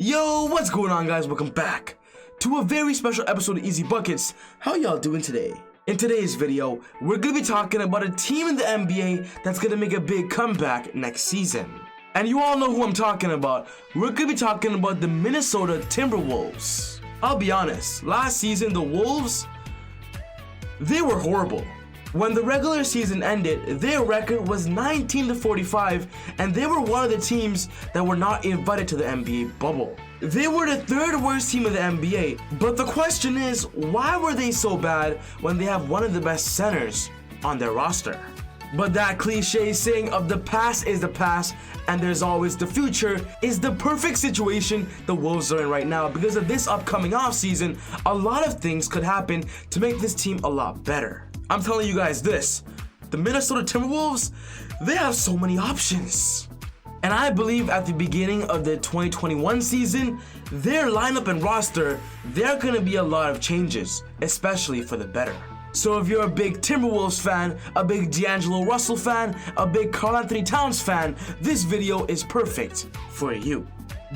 Yo, what's going on, guys? Welcome back to a very special episode of ezBUCKETz. How y'all doing today? In today's video, we're gonna be talking about a team in the NBA that's gonna make a big comeback next season. And you all know who I'm talking about. We're gonna be talking about the Minnesota Timberwolves. I'll be honest, last season the Wolves, they were horrible. When the regular season ended, their record was 19-45, and they were one of the teams that were not invited to the NBA bubble. They were the third worst team of the NBA, but the question is, why were they so bad when they have one of the best centers on their roster? But that cliche saying of the past is the past and there's always the future is the perfect situation the Wolves are in right now. Because of this upcoming offseason, a lot of things could happen to make this team a lot better. I'm telling you guys this, the Minnesota Timberwolves, they have so many options. And I believe at the beginning of the 2021 season, their lineup and roster, there are gonna be a lot of changes, especially for the better. So if you're a big Timberwolves fan, a big D'Angelo Russell fan, a big Karl-Anthony Towns fan, this video is perfect for you.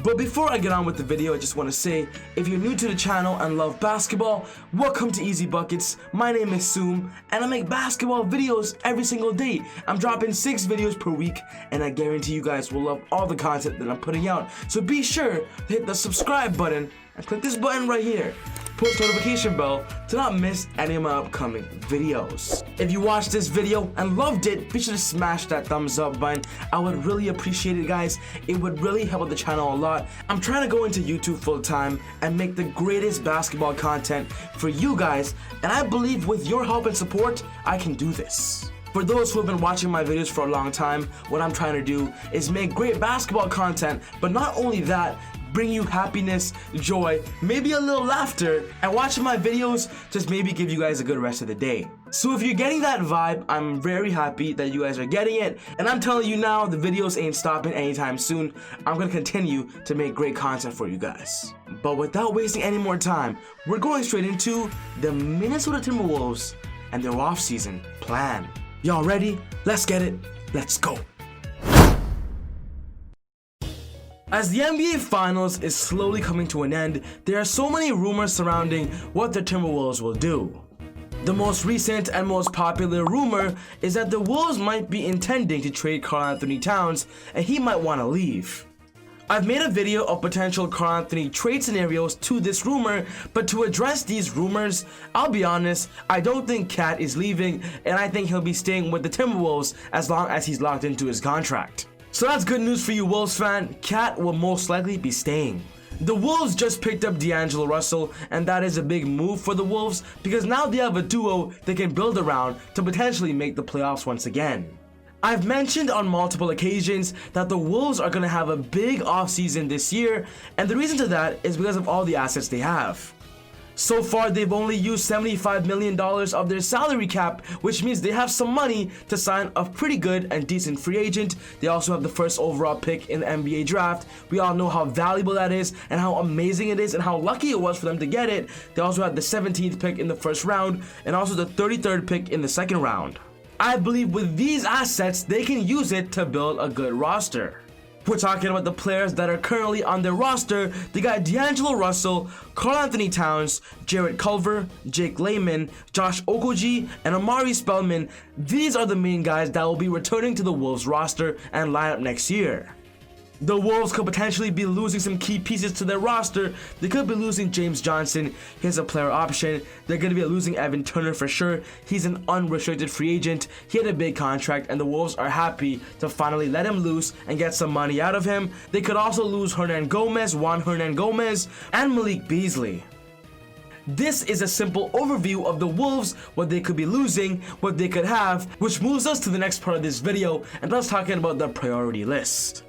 But before I get on with the video, I just want to say, if you're new to the channel and love basketball, welcome to ezBUCKETz. My name is Soom, and I make basketball videos every single day. I'm dropping 6 videos per week, and I guarantee you guys will love all the content that I'm putting out. So be sure to hit the subscribe button and click this button right here. Post notification bell to not miss any of my upcoming videos. If you watched this video and loved it, be sure to smash that thumbs up button. I would really appreciate it, guys. It would really help the channel a lot. I'm trying to go into YouTube full time and make the greatest basketball content for you guys, and I believe with your help and support, I can do this. For those who have been watching my videos for a long time, what I'm trying to do is make great basketball content, but not only that, bring you happiness, joy, maybe a little laughter, and watching my videos just maybe give you guys a good rest of the day. So if you're getting that vibe, I'm very happy that you guys are getting it, and I'm telling you now, the videos ain't stopping anytime soon. I'm gonna continue to make great content for you guys. But without wasting any more time, we're going straight into the Minnesota Timberwolves and their off-season plan. Y'all ready? Let's get it. Let's go. As the NBA Finals is slowly coming to an end, there are so many rumors surrounding what the Timberwolves will do. The most recent and most popular rumor is that the Wolves might be intending to trade Karl-Anthony Towns and he might want to leave. I've made a video of potential Karl-Anthony trade scenarios to this rumor, but to address these rumors, I'll be honest, I don't think Cat is leaving, and I think he'll be staying with the Timberwolves as long as he's locked into his contract. So that's good news for you Wolves fan, Cat will most likely be staying. The Wolves just picked up D'Angelo Russell, and that is a big move for the Wolves because now they have a duo they can build around to potentially make the playoffs once again. I've mentioned on multiple occasions that the Wolves are going to have a big offseason this year, and the reason to that is because of all the assets they have. So far, they've only used $75 million of their salary cap, which means they have some money to sign a pretty good and decent free agent. They also have the first overall pick in the NBA draft. We all know how valuable that is and how amazing it is and how lucky it was for them to get it. They also had the 17th pick in the first round and also the 33rd pick in the second round. I believe with these assets, they can use it to build a good roster. We're talking about the players that are currently on their roster. They got D'Angelo Russell, Karl-Anthony Towns, Jarrett Culver, Jake Layman, Josh Okogie, and Amari Spellman. These are the main guys that will be returning to the Wolves roster and lineup next year. The Wolves could potentially be losing some key pieces to their roster. They could be losing James Johnson, he's a player option. They're going to be losing Evan Turner for sure. He's an unrestricted free agent. He had a big contract and the Wolves are happy to finally let him loose and get some money out of him. They could also lose Juan Hernan Gomez, and Malik Beasley. This is a simple overview of the Wolves, what they could be losing, what they could have, which moves us to the next part of this video, and that's talking about the priority list.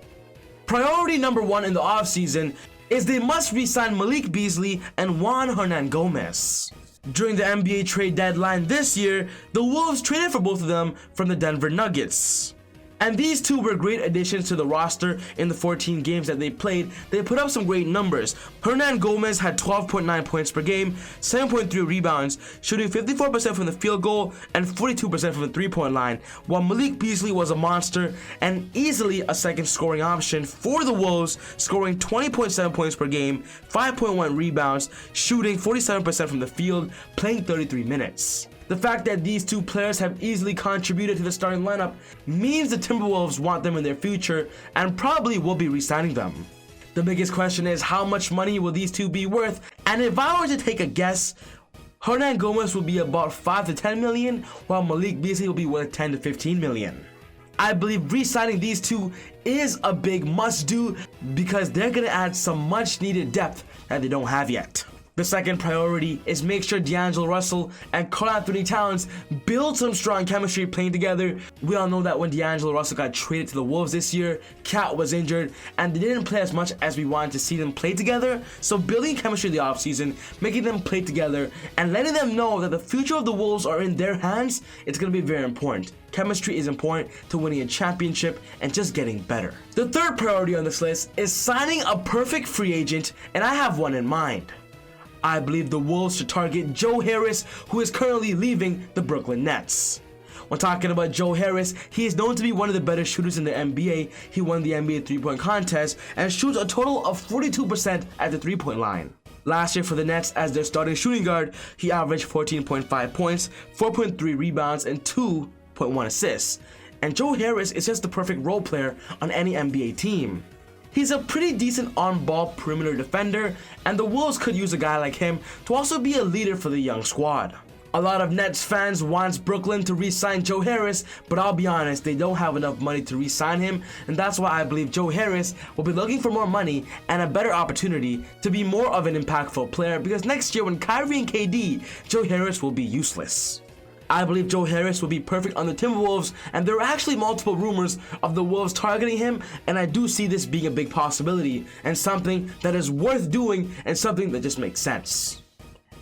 Priority number 1 in the offseason is they must re-sign Malik Beasley and Juan Hernan Gomez. During the NBA trade deadline this year, the Wolves traded for both of them from the Denver Nuggets. And these two were great additions to the roster in the 14 games that they played. They put up some great numbers. Hernangomez had 12.9 points per game, 7.3 rebounds, shooting 54% from the field goal and 42% from the three-point line, while Malik Beasley was a monster and easily a second scoring option for the Wolves, scoring 20.7 points per game, 5.1 rebounds, shooting 47% from the field, playing 33 minutes. The fact that these two players have easily contributed to the starting lineup means the Timberwolves want them in their future and probably will be re-signing them. The biggest question is, how much money will these two be worth? And if I were to take a guess, Hernangomez will be about 5 to 10 million, while Malik Beasley will be worth 10 to 15 million. I believe re-signing these two is a big must-do because they're going to add some much-needed depth that they don't have yet. The second priority is make sure D'Angelo Russell and Karl-Anthony Towns build some strong chemistry playing together. We all know that when D'Angelo Russell got traded to the Wolves this year, Cat was injured and they didn't play as much as we wanted to see them play together. So building chemistry in the offseason, making them play together, and letting them know that the future of the Wolves are in their hands, it's going to be very important. Chemistry is important to winning a championship and just getting better. The third priority on this list is signing a perfect free agent, and I have one in mind. I believe the Wolves should target Joe Harris, who is currently leaving the Brooklyn Nets. When talking about Joe Harris, he is known to be one of the better shooters in the NBA. He won the NBA three-point contest and shoots a total of 42% at the three-point line. Last year for the Nets as their starting shooting guard, he averaged 14.5 points, 4.3 rebounds, and 2.1 assists. And Joe Harris is just the perfect role player on any NBA team. He's a pretty decent on-ball perimeter defender, and the Wolves could use a guy like him to also be a leader for the young squad. A lot of Nets fans want Brooklyn to re-sign Joe Harris, but I'll be honest, they don't have enough money to re-sign him, and that's why I believe Joe Harris will be looking for more money and a better opportunity to be more of an impactful player, because next year when Kyrie and KD, Joe Harris will be useless. I believe Joe Harris will be perfect on the Timberwolves, and there are actually multiple rumors of the Wolves targeting him, and I do see this being a big possibility and something that is worth doing and something that just makes sense.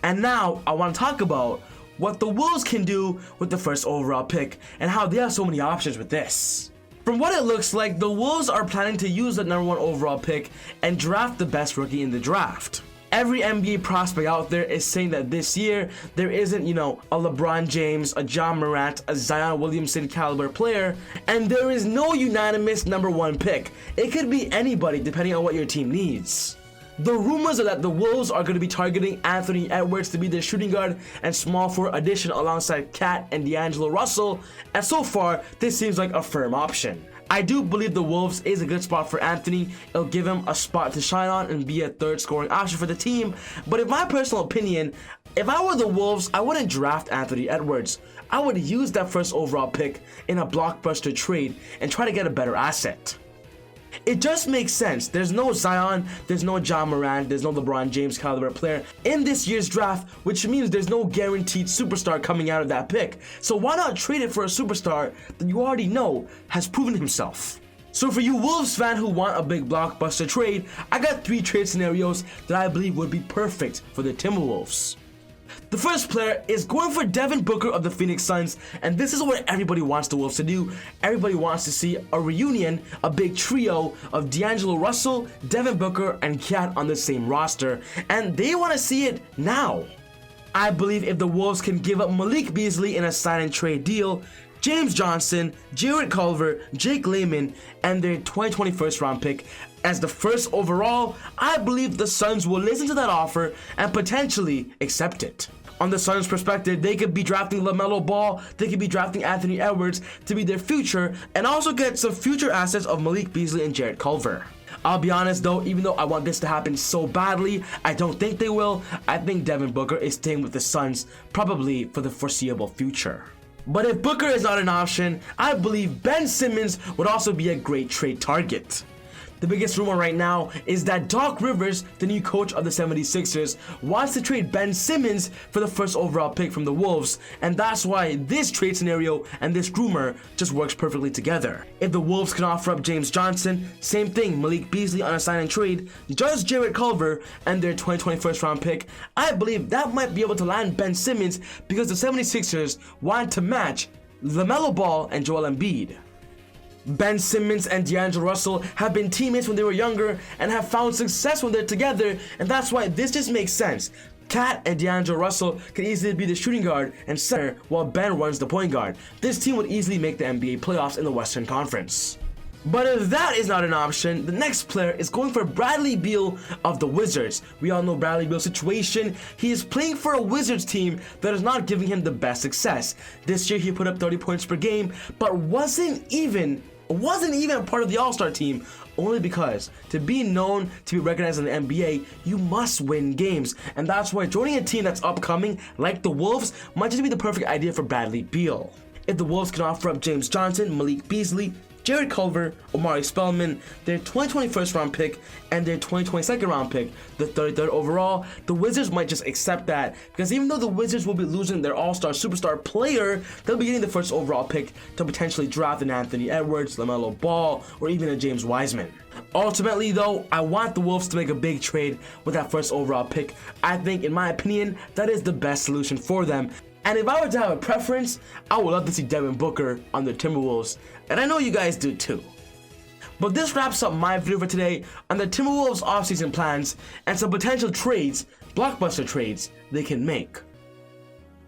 And now I want to talk about what the Wolves can do with the first overall pick and how they have so many options with this. From what it looks like, the Wolves are planning to use the #1 overall pick and draft the best rookie in the draft. Every NBA prospect out there is saying that this year there isn't, a LeBron James, a John Morant, a Zion Williamson caliber player, and there is no unanimous #1 pick. It could be anybody depending on what your team needs. The rumors are that the Wolves are going to be targeting Anthony Edwards to be their shooting guard and small forward addition alongside Cat and D'Angelo Russell, and so far this seems like a firm option. I do believe the Wolves is a good spot for Anthony. It'll give him a spot to shine on and be a third scoring option for the team. But in my personal opinion, if I were the Wolves, I wouldn't draft Anthony Edwards. I would use that first overall pick in a blockbuster trade and try to get a better asset. It just makes sense. There's no Zion, there's no John Morant, there's no LeBron James caliber player in this year's draft, which means there's no guaranteed superstar coming out of that pick. So why not trade it for a superstar that you already know has proven himself? So for you Wolves fans who want a big blockbuster trade, I got 3 trade scenarios that I believe would be perfect for the Timberwolves. The first player is going for Devin Booker of the Phoenix Suns, and this is what everybody wants the Wolves to do. Everybody wants to see a reunion, a big trio of D'Angelo Russell, Devin Booker, and Cat on the same roster, and they want to see it now. I believe if the Wolves can give up Malik Beasley in a sign and trade deal, James Johnson, Jarrett Culver, Jake Layman, and their 2020 first round pick as the first overall, I believe the Suns will listen to that offer and potentially accept it. On the Suns' perspective, they could be drafting LaMelo Ball, they could be drafting Anthony Edwards to be their future, and also get some future assets of Malik Beasley and Jarrett Culver. I'll be honest though, even though I want this to happen so badly, I don't think they will. I think Devin Booker is staying with the Suns, probably for the foreseeable future. But if Booker is not an option, I believe Ben Simmons would also be a great trade target. The biggest rumor right now is that Doc Rivers, the new coach of the 76ers, wants to trade Ben Simmons for the first overall pick from the Wolves, and that's why this trade scenario and this rumor just works perfectly together. If the Wolves can offer up James Johnson, same thing, Malik Beasley on a sign and trade, just Jarrett Culver and their 2020 first round pick, I believe that might be able to land Ben Simmons because the 76ers want to match LaMelo Ball and Joel Embiid. Ben Simmons and D'Angelo Russell have been teammates when they were younger and have found success when they're together, and that's why this just makes sense. Cat and D'Angelo Russell can easily be the shooting guard and center while Ben runs the point guard. This team would easily make the NBA playoffs in the Western Conference. But if that is not an option, the next player is going for Bradley Beal of the Wizards. We all know Bradley Beal's situation. He is playing for a Wizards team that is not giving him the best success. This year he put up 30 points per game, but wasn't even part of the All-Star team, only because to be known, to be recognized in the NBA, you must win games. And that's why joining a team that's upcoming, like the Wolves, might just be the perfect idea for Bradley Beal. If the Wolves can offer up James Johnson, Malik Beasley, Jared Culver, Omari Spellman, their 2020 first round pick, and their 2020 second round pick, the 33rd overall, the Wizards might just accept that, because even though the Wizards will be losing their all-star superstar player, they'll be getting the first overall pick to potentially draft an Anthony Edwards, LaMelo Ball, or even a James Wiseman. Ultimately though, I want the Wolves to make a big trade with that first overall pick. I think, in my opinion, that is the best solution for them. And if I were to have a preference, I would love to see Devin Booker on the Timberwolves, and I know you guys do too. But this wraps up my video for today on the Timberwolves offseason plans and some potential trades, blockbuster trades, they can make.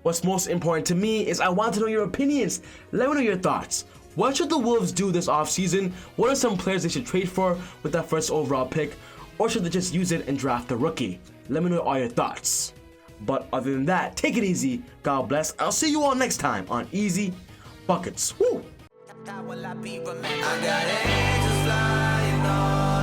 What's most important to me is I want to know your opinions. Let me know your thoughts. What should the Wolves do this offseason? What are some players they should trade for with that first overall pick? Or should they just use it and draft a rookie? Let me know all your thoughts. But other than that, take it easy. God bless. I'll see you all next time on Easy Buckets. Woo! I got angels flying all